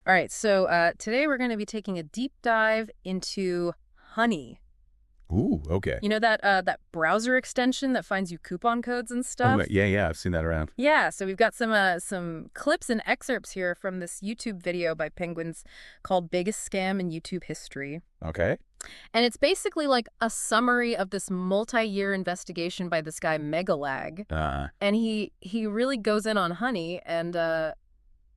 All right, so today we're going to be taking a deep dive into Honey. Ooh, okay. You know that browser extension that finds you coupon codes and Oh, stuff? yeah, I've seen that around. Yeah, so we've got some clips and excerpts here from this YouTube video by Penguins called Biggest Scam in YouTube History. Okay. And it's basically like a summary of this multi-year investigation by this guy Megalag. And he really goes in on Honey and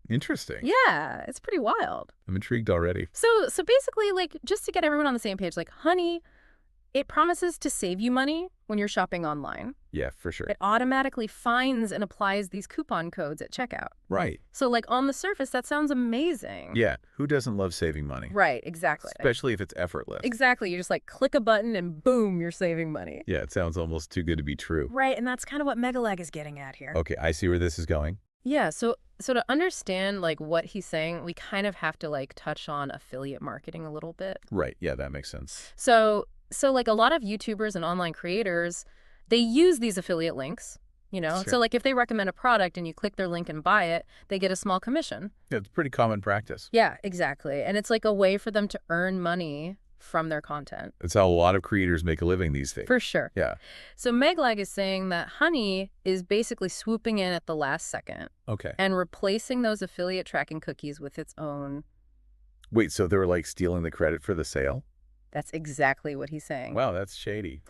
Interesting. yeah, it's pretty wild. I'm intrigued already. So basically, like, just to get everyone on the same page, like, Honey, it promises to save you money when you're shopping online. Yeah, for sure. It automatically finds and applies these coupon codes at checkout. Right. So, like, on the surface, that sounds amazing. Yeah. Who doesn't love saving money? Right, exactly. Especially if it's effortless. Exactly. You just, like, click a button and boom, you're saving money. Yeah, it sounds almost too good to be true. Right, and that's kind of what Megalag is getting at here. Okay, I see where this is going. Yeah, so to understand, like, what he's saying, we kind of have to, like, touch on affiliate marketing a little bit. Right. Yeah, that makes sense. So like a lot of YouTubers and online creators, they use these affiliate links, you know? Sure. So like if they recommend a product and you click their link and buy it, they get a small commission. Yeah, it's pretty common practice. Yeah, exactly. And it's like a way for them to earn money from their content. It's how a lot of creators make a living these days. For sure. Yeah. So Meglag is saying that Honey is basically swooping in at the last second Okay. and replacing those affiliate tracking cookies with its own. Wait, so they were like stealing the credit for the sale? That's exactly what he's saying. Wow, that's shady.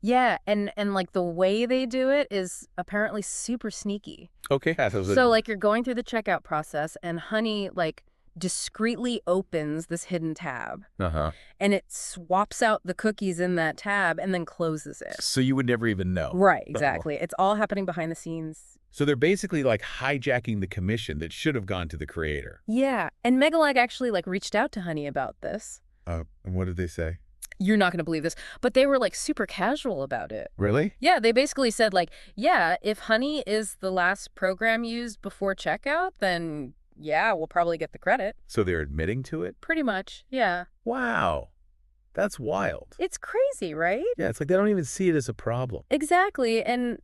Yeah, and like the way they do it is apparently super sneaky. Okay. So like you're going through the checkout process and Honey like discreetly opens this hidden tab and it swaps out the cookies in that tab and then closes it. So you would never even know. Right, exactly. It's all happening behind the scenes. So they're basically like hijacking the commission that should have gone to the creator. Yeah, and Megalag actually like reached out to Honey about this. And what did they say? You're not going to believe this, but they were like super casual about it. Really? Yeah, they basically said like, yeah, if Honey is the last program used before checkout, then yeah, we'll probably get the credit. So they're admitting to it? Pretty much, yeah. Wow. That's wild. It's crazy, right? Yeah, it's like they don't even see it as a problem. Exactly, and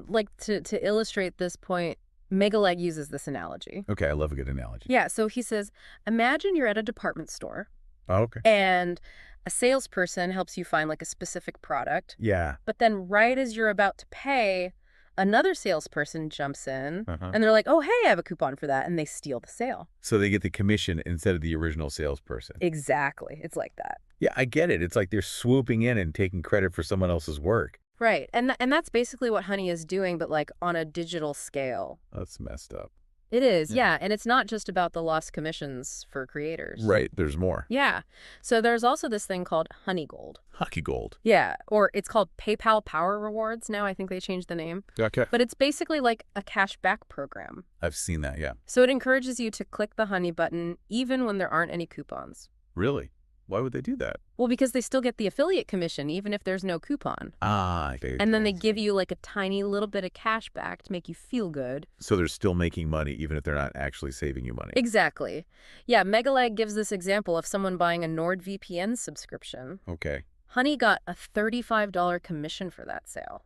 like to illustrate this point, Megaleg uses this analogy. Okay, I love a good analogy. Yeah, so he says, imagine you're at a department store. Oh, okay. And a salesperson helps you find like a specific product. Yeah. But then right as you're about to pay, another salesperson jumps in and they're like, oh, hey, I have a coupon for that. And they steal the sale. So they get the commission instead of the original salesperson. Exactly. It's like that. Yeah, I get it. It's like they're swooping in and taking credit for someone else's work. Right. And that's basically what Honey is doing, but like on a digital scale. That's messed up. It is, yeah. And it's not just about the lost commissions for creators. Right. There's more. Yeah. So there's also this thing called Honey Gold. Hockey gold. Yeah. Or it's called PayPal Power Rewards now. I think they changed the name. Okay. But it's basically like a cash back program. I've seen that, yeah. So it encourages you to click the Honey button even when there aren't any coupons. Really? Why would they do that? Well, because they still get the affiliate commission even if there's no coupon. And then they give you like a tiny little bit of cash back to make you feel good. So they're still making money even if they're not actually saving you money. Exactly. Yeah, Megalag gives this example of someone buying a NordVPN subscription. Okay. Honey got a $35 commission for that sale.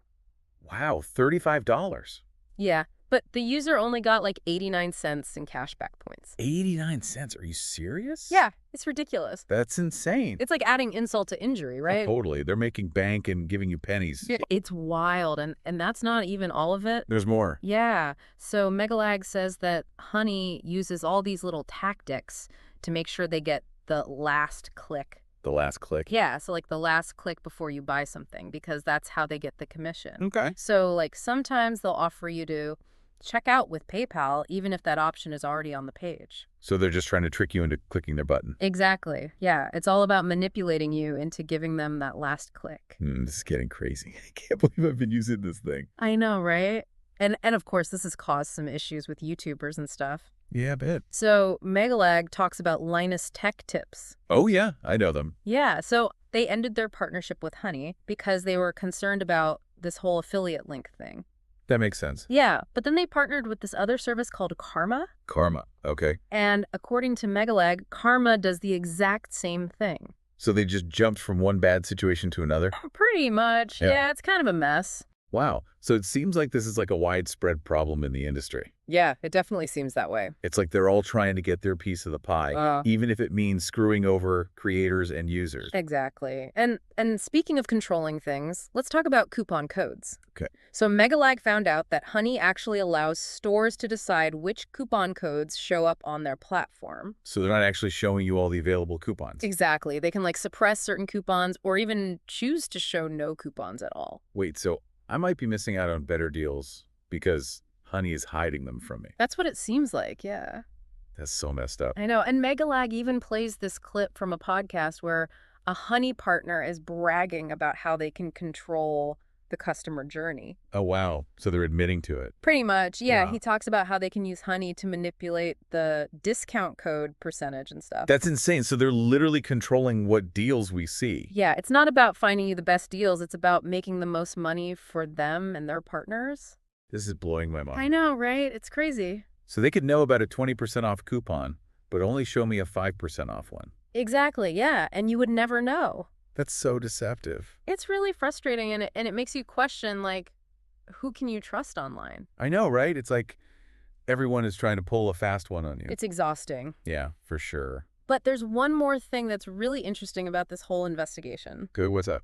Wow, $35. Yeah, but the user only got like 89 cents in cashback points. 89 cents? Are you serious? Yeah, it's ridiculous. That's insane. It's like adding insult to injury, right? Oh, totally. They're making bank and giving you pennies. It's wild, and that's not even all of it. There's more. Yeah, so Megalag says that Honey uses all these little tactics to make sure they get the last click. The last click? Yeah, so like the last click before you buy something, because that's how they get the commission. Okay. So like sometimes they'll offer you to check out with PayPal, even if that option is already on the page. So they're just trying to trick you into clicking their button. Exactly. Yeah, it's all about manipulating you into giving them that last click. This is getting crazy. I can't believe I've been using this thing. I know, right? And of course, this has caused some issues with YouTubers and stuff. Yeah, I bet. So Megalag talks about Linus Tech Tips. Oh, yeah. I know them. Yeah, so they ended their partnership with Honey because they were concerned about this whole affiliate link thing. That makes sense. Yeah, but then they partnered with this other service called Karma. Karma. Okay. And according to Megalag, Karma does the exact same thing. So they just jumped from one bad situation to another? Pretty much. Yeah. Yeah, it's kind of a mess. Wow. So it seems like this is like a widespread problem in the industry. Yeah, it definitely seems that way. It's like they're all trying to get their piece of the pie, even if it means screwing over creators and users. Exactly. And speaking of controlling things, let's talk about coupon codes. Okay. So Megalag found out that Honey actually allows stores to decide which coupon codes show up on their platform. So they're not actually showing you all the available coupons. Exactly. They can like suppress certain coupons or even choose to show no coupons at all. Wait, so I might be missing out on better deals because Honey is hiding them from me. That's what it seems like, yeah. That's so messed up. I know. And Megalag even plays this clip from a podcast where a Honey partner is bragging about how they can control the customer journey. Oh, wow. So they're admitting to it. Pretty much, yeah. Wow. He talks about how they can use Honey to manipulate the discount code percentage and stuff. That's insane. So they're literally controlling what deals we see. Yeah, it's not about finding you the best deals. It's about making the most money for them and their partners. This is blowing my mind. I know, right? It's crazy. So they could know about a 20% off coupon, but only show me a 5% off one. Exactly, yeah. And you would never know. That's so deceptive. It's really frustrating, and it makes you question, like, who can you trust online? I know, right? It's like everyone is trying to pull a fast one on you. It's exhausting. Yeah, for sure. But there's one more thing that's really interesting about this whole investigation. Good, what's up?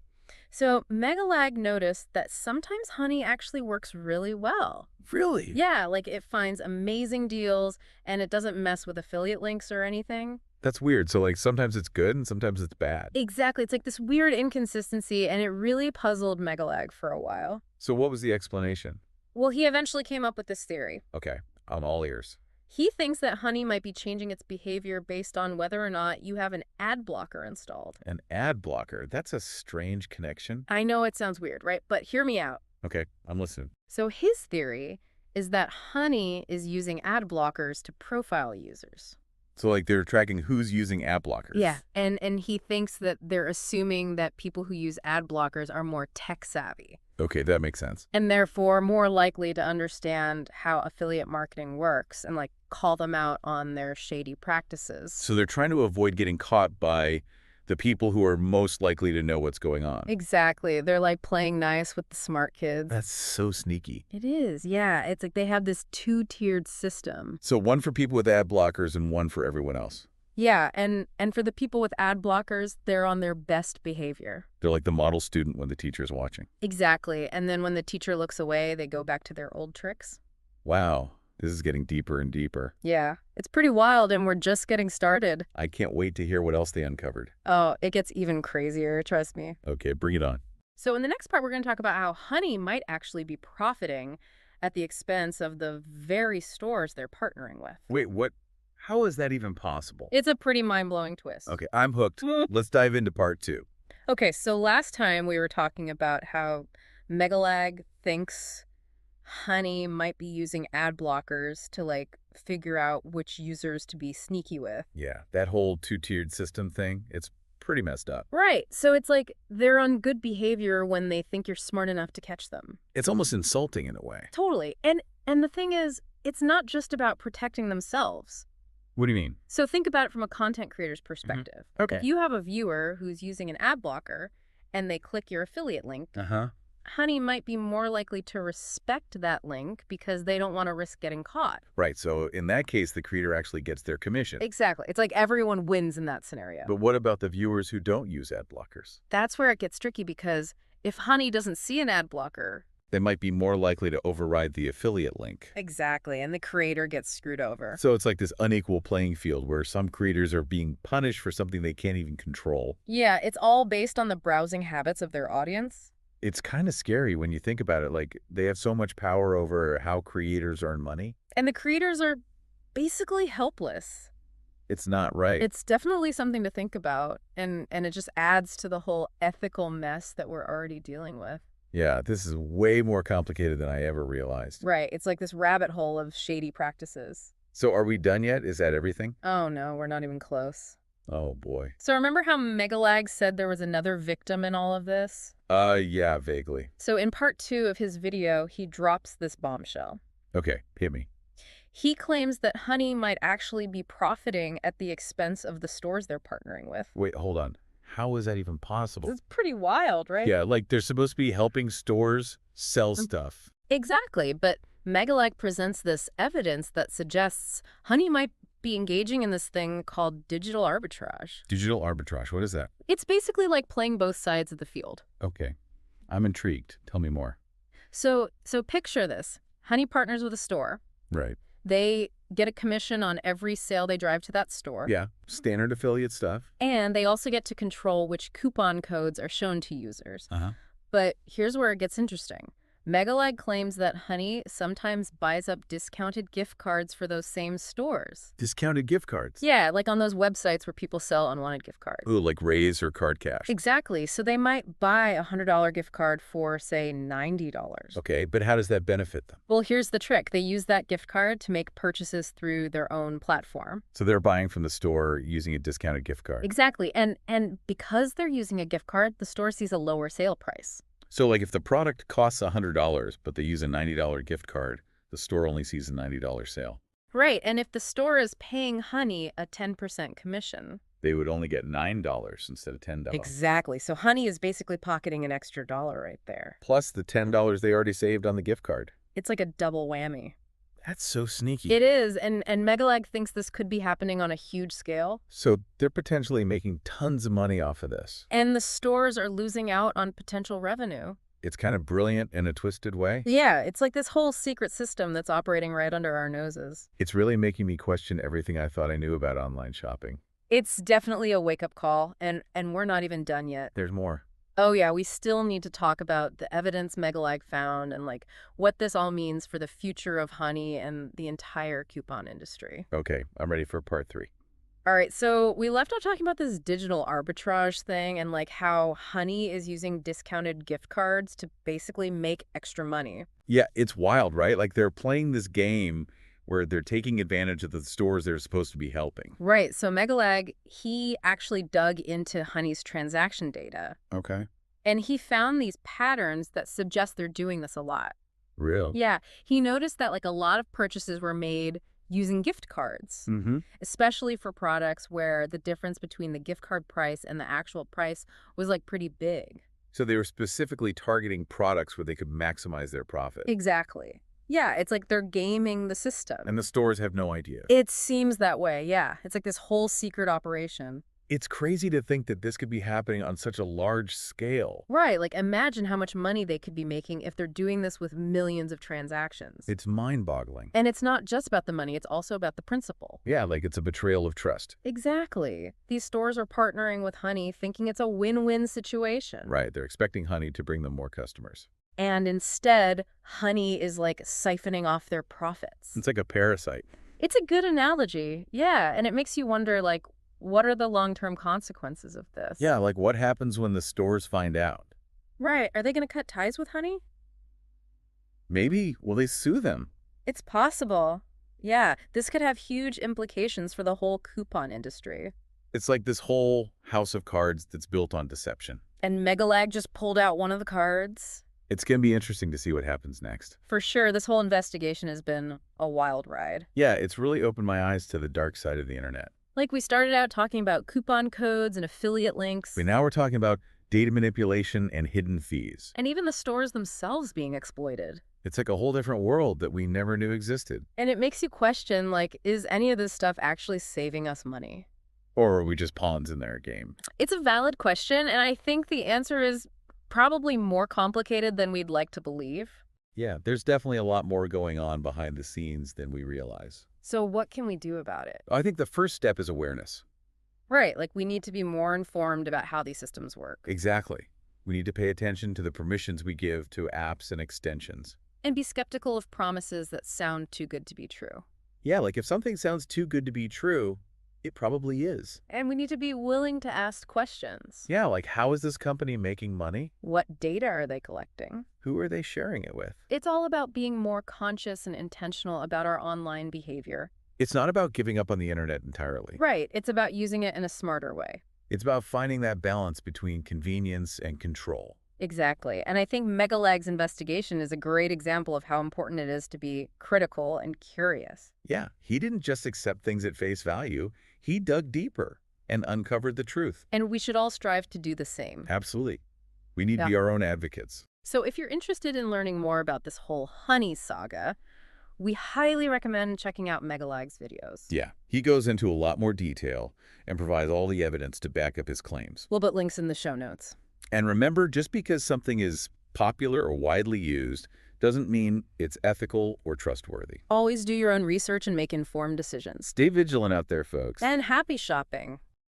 So Megalag noticed that sometimes Honey actually works really well. Really? Yeah, like it finds amazing deals and it doesn't mess with affiliate links or anything. That's weird. So like sometimes it's good and sometimes it's bad. Exactly. It's like this weird inconsistency, and it really puzzled Megalag for a while. So what was the explanation? Well, he eventually came up with this theory. Okay, I'm all ears. He thinks that Honey might be changing its behavior based on whether or not you have an ad blocker installed. An ad blocker? That's a strange connection. I know it sounds weird, right? But hear me out. Okay, I'm listening. So his theory is that Honey is using ad blockers to profile users. So like they're tracking who's using ad blockers. Yeah, and he thinks that they're assuming that people who use ad blockers are more tech savvy. Okay, that makes sense. And therefore more likely to understand how affiliate marketing works and like call them out on their shady practices. So they're trying to avoid getting caught by the people who are most likely to know what's going on. Exactly. They're like playing nice with the smart kids. That's so sneaky. It is, yeah. It's like they have this two-tiered system. So one for people with ad blockers and one for everyone else. Yeah, and for the people with ad blockers, they're on their best behavior. They're like the model student when the teacher's watching. Exactly. And then when the teacher looks away, they go back to their old tricks. Wow, this is getting deeper and deeper. Yeah, it's pretty wild, and we're just getting started. I can't wait to hear what else they uncovered. Oh, it gets even crazier, trust me. Okay, bring it on. So in the next part, we're going to talk about how Honey might actually be profiting at the expense of the very stores they're partnering with. Wait, what? How is that even possible? It's a pretty mind-blowing twist. Okay, I'm hooked. Let's dive into part 2. Okay, so last time we were talking about how Megalag thinks Honey might be using ad blockers to like figure out which users to be sneaky with. Yeah, that whole two-tiered system thing, it's pretty messed up. Right. So it's like they're on good behavior when they think you're smart enough to catch them. It's almost insulting in a way. Totally. And the thing is, it's not just about protecting themselves. What do you mean? So think about it from a content creator's perspective. Okay. If you have a viewer who's using an ad blocker and they click your affiliate link, Honey might be more likely to respect that link because they don't want to risk getting caught. Right, so in that case, the creator actually gets their commission. Exactly. It's like everyone wins in that scenario. But what about the viewers who don't use ad blockers? That's where it gets tricky because if Honey doesn't see an ad blocker, They might be more likely to override the affiliate link. exactly, and the creator gets screwed over. So it's like this unequal playing field where some creators are being punished for something they can't even control. Yeah, it's all based on the browsing habits of their audience. It's kind of scary when you think about it. Like, they have so much power over how creators earn money. And the creators are basically helpless. It's not right. It's definitely something to think about, and it just adds to the whole ethical mess that we're already dealing with. Yeah, this is way more complicated than I ever realized. Right, it's like this rabbit hole of shady practices. So are we done yet? Is that everything? Oh no, we're not even close. Oh, boy. So remember how Megalag said there was another victim in all of this? Yeah, vaguely. So in part 2 of his video, he drops this bombshell. Okay, hit me. He claims that Honey might actually be profiting at the expense of the stores they're partnering with. Wait, hold on. How is that even possible? It's pretty wild, right? Yeah, like they're supposed to be helping stores Sell Mm. stuff. Exactly, but Megalag presents this evidence that suggests Honey might be engaging in this thing called digital arbitrage. Digital arbitrage. What is that? It's basically like playing both sides of the field. Okay. I'm intrigued. Tell me more. So picture this. Honey partners with a store. Right. They get a commission on every sale they drive to that store. Yeah. Standard affiliate stuff. And they also get to control which coupon codes are shown to users. Uh-huh. But here's where it gets interesting. Megalag claims that Honey sometimes buys up discounted gift cards for those same stores. Discounted gift cards. Yeah, like on those websites where people sell unwanted gift cards. Ooh, like Raise or Card Cash. Exactly. So they might buy a $100 gift card for, say, $90. Okay, but how does that benefit them? Well, here's the trick. They use that gift card to make purchases through their own platform. So they're buying from the store using a discounted gift card. Exactly. And because they're using a gift card, the store sees a lower sale price. So like if the product costs $100, but they use a $90 gift card, the store only sees a $90 sale. Right. And if the store is paying Honey a 10% commission. They would only get $9 instead of $10. Exactly. So Honey is basically pocketing an extra dollar right there. Plus the $10 they already saved on the gift card. It's like a double whammy. That's so sneaky. It is. And Megalag thinks this could be happening on a huge scale. So they're potentially making tons of money off of this. And the stores are losing out on potential revenue. It's kind of brilliant in a twisted way. Yeah, it's like this whole secret system that's operating right under our noses. It's really making me question everything I thought I knew about online shopping. It's definitely a wake-up call, and we're not even done yet. There's more. Oh yeah, we still need to talk about the evidence Megalag found and like what this all means for the future of Honey and the entire coupon industry. Okay, I'm ready for part 3. All right, so we left off talking about this digital arbitrage thing and like how Honey is using discounted gift cards to basically make extra money. Yeah, it's wild, right? Like they're playing this game where they're taking advantage of the stores they're supposed to be helping. Right, so Megalag, he actually dug into Honey's transaction data. Okay. And he found these patterns that suggest they're doing this a lot. Real? Yeah, he noticed that like a lot of purchases were made using gift cards, Mm-hmm. especially for products where the difference between the gift card price and the actual price was like pretty big. So they were specifically targeting products where they could maximize their profit. Exactly. Yeah, it's like they're gaming the system. And the stores have no idea. It seems that way, yeah. It's like this whole secret operation. It's crazy to think that this could be happening on such a large scale. Right, like imagine how much money they could be making if they're doing this with millions of transactions. It's mind-boggling. And it's not just about the money, it's also about the principle. Yeah, like it's a betrayal of trust. Exactly. These stores are partnering with Honey, thinking it's a win-win situation. Right, they're expecting Honey to bring them more customers. And instead, Honey is like siphoning off their profits. It's like a parasite. It's a good analogy, yeah, and it makes you wonder, like, what are the long-term consequences of this? Yeah, like what happens when the stores find out? Right. Are they going to cut ties with Honey? Maybe will they sue them? It's possible. Yeah, this could have huge implications for the whole coupon industry. It's like this whole house of cards that's built on deception. And Megalag just pulled out one of the cards. It's going to be interesting to see what happens next. For sure, this whole investigation has been a wild ride. Yeah, it's really opened my eyes to the dark side of the internet. Like we started out talking about coupon codes and affiliate links. But now we're talking about data manipulation and hidden fees. And even the stores themselves being exploited. It's like a whole different world that we never knew existed. And it makes you question, like, is any of this stuff actually saving us money? Or are we just pawns in their game? It's a valid question, and I think the answer is probably more complicated than we'd like to believe. Yeah, there's definitely a lot more going on behind the scenes than we realize. So what can we do about it? I think the first step is awareness. Right, like we need to be more informed about how these systems work. Exactly. We need to pay attention to the permissions we give to apps and extensions. And be skeptical of promises that sound too good to be true. Yeah, like if something sounds too good to be true, it probably is. And we need to be willing to ask questions. Yeah, like how is this company making money? What data are they collecting? Who are they sharing it with? It's all about being more conscious and intentional about our online behavior. It's not about giving up on the internet entirely. Right, it's about using it in a smarter way. It's about finding that balance between convenience and control. Exactly. And I think Megalag's investigation is a great example of how important it is to be critical and curious. Yeah, he didn't just accept things at face value. He dug deeper and uncovered the truth. And we should all strive to do the same. Absolutely. We need to Yeah. be our own advocates. So if you're interested in learning more about this whole honey saga, we highly recommend checking out Megalag's videos. Yeah, he goes into a lot more detail and provides all the evidence to back up his claims. We'll put links in the show notes. And remember, just because something is popular or widely used doesn't mean it's ethical or trustworthy. Always do your own research and make informed decisions. Stay vigilant out there, folks. And happy shopping!